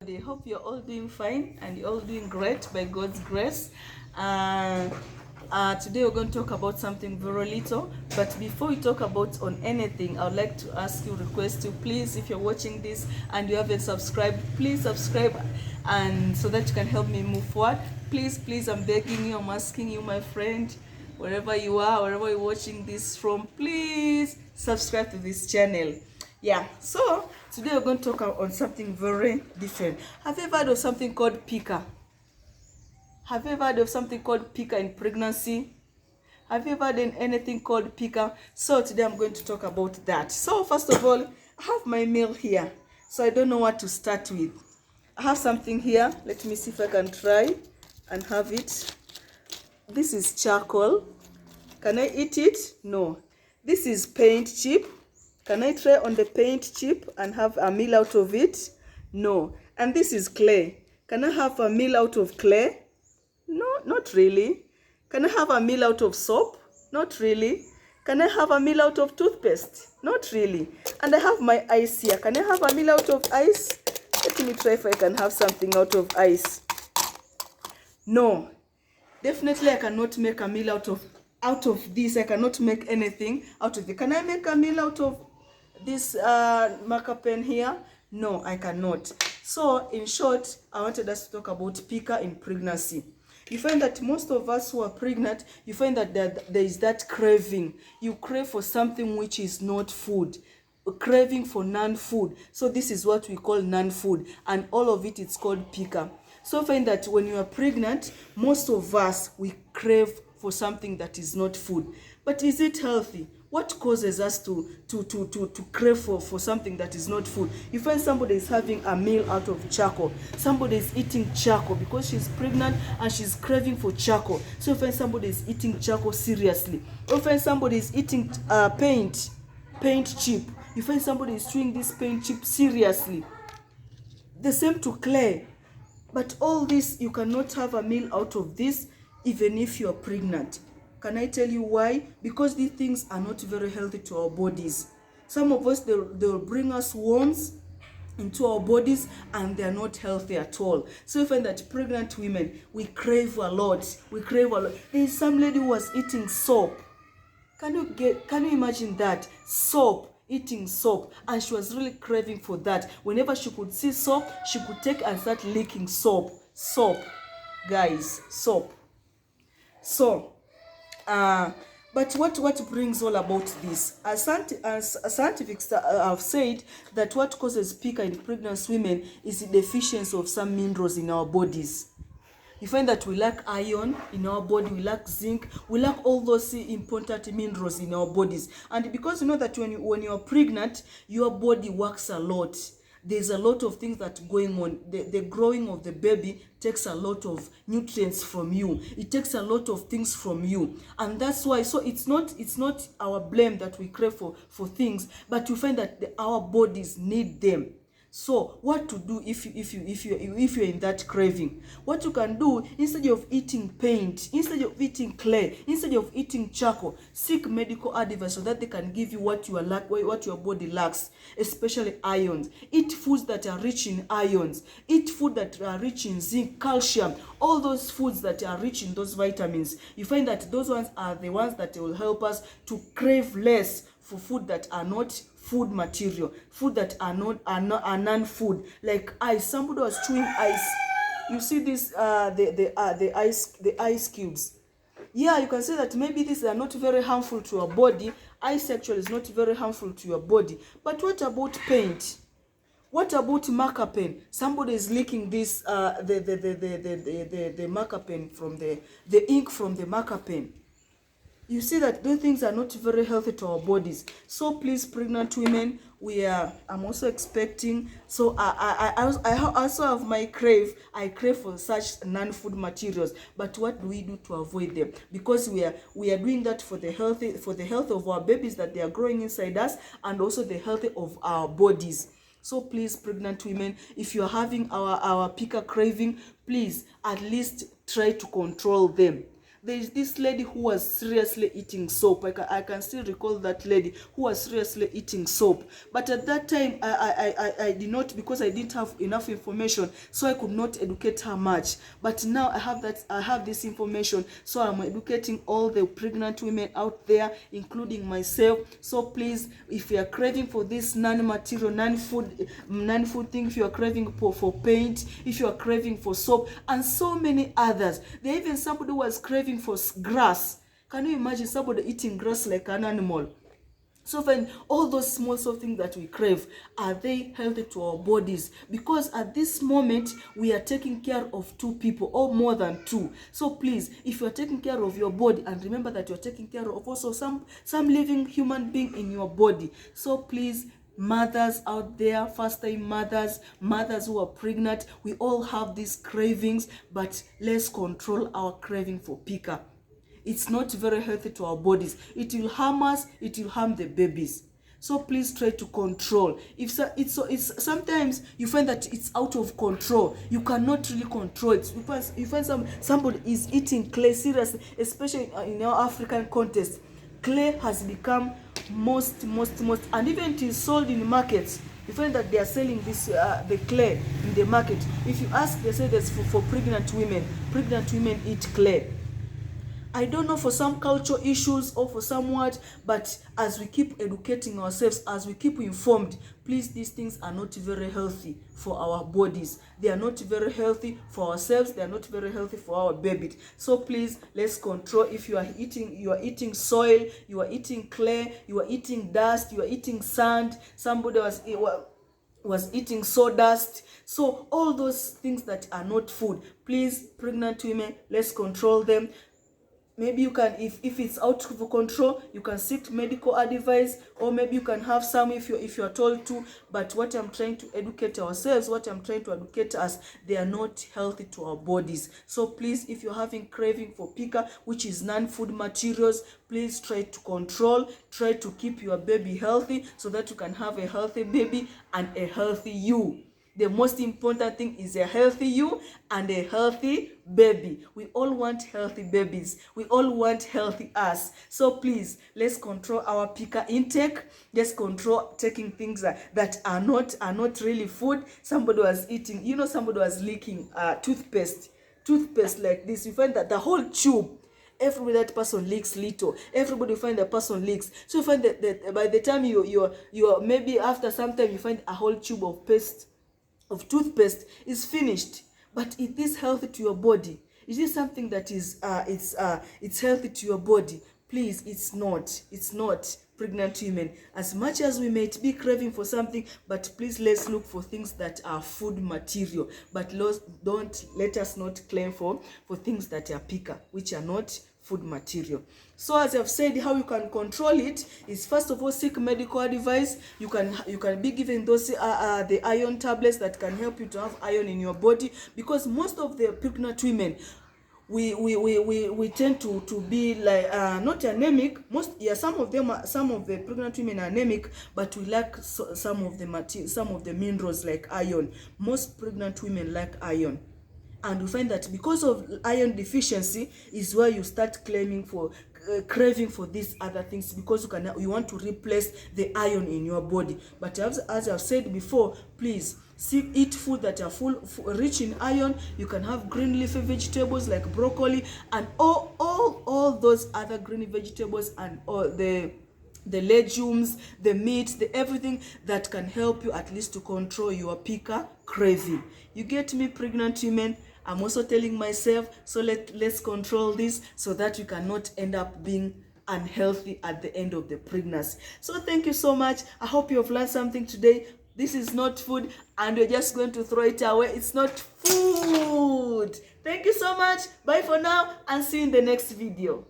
I hope you're all doing fine and you're all doing great by God's grace. Today we're going to talk about something very little, but before we talk about on anything, I would like to ask you, request you, please, if you're watching this and you haven't subscribed, please subscribe, and so that you can help me move forward. Please, I'm begging you, I'm asking you, my friend, wherever you are, wherever you're watching this from, please subscribe to this channel. Yeah, so today we're going to talk on something very different. Have you ever heard of something called Pica? Have you ever heard of something called Pica in pregnancy? Have you ever done anything called Pica? So today I'm going to talk about that. So first of all, I have my meal here. So I don't know what to start with. I have something here. Let me see if I can try and have it. This is charcoal. Can I eat it? No. This is paint chip. Can I try on the paint chip and have a meal out of it? No. And this is clay. Can I have a meal out of clay? No, not really. Can I have a meal out of soap? Not really. Can I have a meal out of toothpaste? Not really. And I have my ice here. Can I have a meal out of ice? Let me try if I can have something out of ice. No. Definitely I cannot make a meal out of this. I cannot make anything out of it. Can I make a meal out of this marker pen here? No, I cannot. So in short, I wanted us to talk about Pica in pregnancy. You find that most of us who are pregnant, you find that there is that craving. You crave for something which is not food, a craving for non-food. So this is what we call non-food, and all of it's called Pica. So find that when you are pregnant, most of us, we crave for something that is not food. But is it healthy? What causes us to crave for something that is not food? You find somebody is having a meal out of charcoal. Somebody is eating charcoal because she's pregnant and she's craving for charcoal. So you find somebody is eating charcoal seriously. Or you find somebody is eating paint chip. You find somebody is chewing this paint chip seriously. The same to clay. But all this, you cannot have a meal out of this even if you are pregnant. Can I tell you why? Because these things are not very healthy to our bodies. Some of us, they'll bring us worms into our bodies and they're not healthy at all. So you find that pregnant women, we crave a lot. There is some lady who was eating soap. Can you imagine that? Soap. Eating soap, and she was really craving for that. Whenever she could see soap, she could take and start licking soap. Guys, soap. So but what brings all about this? As scientists have said that what causes Pica in pregnant women is the deficiency of some minerals in our bodies. You find that we lack iron in our body, we lack zinc, we lack all those important minerals in our bodies. And because you know that when you're pregnant, your body works a lot. There's a lot of things that going on. The growing of the baby takes a lot of nutrients from you. It takes a lot of things from you. And that's why, so it's not our blame that we crave for things, but you find that our bodies need them. So what to do if you're in that craving? What you can do, instead of eating paint, instead of eating clay, instead of eating charcoal, seek medical advice so that they can give you what your body lacks, especially ions. Eat foods that are rich in ions. Eat food that are rich in zinc, calcium, all those foods that are rich in those vitamins. You find that those ones are the ones that will help us to crave less for food that are not food material, food that are non-food, like ice. Somebody was chewing ice. You see this the ice cubes. Yeah, you can say that maybe these are not very harmful to your body. Ice actually is not very harmful to your body. But what about paint? What about marker pen? Somebody is licking this the marker pen from the ink from the marker pen. You see that those things are not very healthy to our bodies. So please, pregnant women, I'm also expecting. So I also have my crave. I crave for such non-food materials. But what do we do to avoid them? Because we are doing that for the health of our babies that they are growing inside us, and also the health of our bodies. So please, pregnant women, if you are having our Pica craving, please at least try to control them. There is this lady who was seriously eating soap. I can still recall that lady who was seriously eating soap. But at that time, I did not, because I didn't have enough information, so I could not educate her much. But now I have this information, so I'm educating all the pregnant women out there, including myself. So please, if you are craving for this non-material, non-food thing, if you are craving for paint, if you are craving for soap, and so many others. There even somebody who was craving for grass. Can you imagine somebody eating grass like an animal? So when all those small things that we crave, are they healthy to our bodies? Because at this moment, we are taking care of 2 people or more than 2. So please, if you are taking care of your body, and remember that you are taking care of also some living human being in your body. So please, mothers out there, first-time mothers who are pregnant, we all have these cravings, but let's control our craving for pica. It's not very healthy to our bodies. It will harm us, it will harm the babies. So please try to control. It's sometimes you find that it's out of control. You cannot really control it. Because you find somebody is eating clay seriously, especially in our African context. Clay has become most, and even it is sold in markets. You find that they are selling this the clay in the market. If you ask, they say that's for pregnant women. Pregnant women eat clay. I don't know, for some cultural issues or for somewhat, but as we keep educating ourselves, as we keep informed, please, these things are not very healthy for our bodies. They are not very healthy for ourselves. They are not very healthy for our baby. So please, let's control. If you are eating soil, you are eating clay, you are eating dust, you are eating sand. Somebody was eating sawdust. So all those things that are not food, please, pregnant women, let's control them. Maybe you can, if it's out of control, you can seek medical advice, or maybe you can have some if you are told to. But what I'm trying to educate ourselves, what I'm trying to educate us, they are not healthy to our bodies. So please, if you're having craving for pica, which is non-food materials, please try to control, try to keep your baby healthy so that you can have a healthy baby and a healthy you. The most important thing is a healthy you and a healthy baby. We all want healthy babies. We all want healthy us. So please, let's control our pica intake. Let's control taking things that are not really food. Somebody was eating, somebody was licking toothpaste like this. You find that the whole tube, everybody, that person leaks little. Everybody find the person leaks. So you find that by the time you're maybe after some time, you find a whole tube of toothpaste is finished. But is this healthy to your body? Is this something that is it's healthy to your body? Please, it's not. Pregnant women, as much as we may be craving for something, but please, let's look for things that are food material. But don't let us not claim for things that are pica, which are not food material. So as I've said, how you can control it is, first of all, seek medical advice. You can be given those the iron tablets that can help you to have iron in your body, because most of the pregnant women, we tend to be like not anemic. Some of the pregnant women are anemic, but we lack some of the minerals like iron. Most pregnant women lack iron. And we find that because of iron deficiency is where you start craving for these other things, because you want to replace the iron in your body. But as I've said before, please eat food that are rich in iron. You can have green leafy vegetables like broccoli and all those other green vegetables, and all the legumes, the meat, the everything that can help you at least to control your pica craving. You get me, pregnant women? I'm also telling myself, so let's control this so that you cannot end up being unhealthy at the end of the pregnancy. So thank you so much. I hope you have learned something today. This is not food, and you're just going to throw it away. It's not food. Thank you so much. Bye for now, and see you in the next video.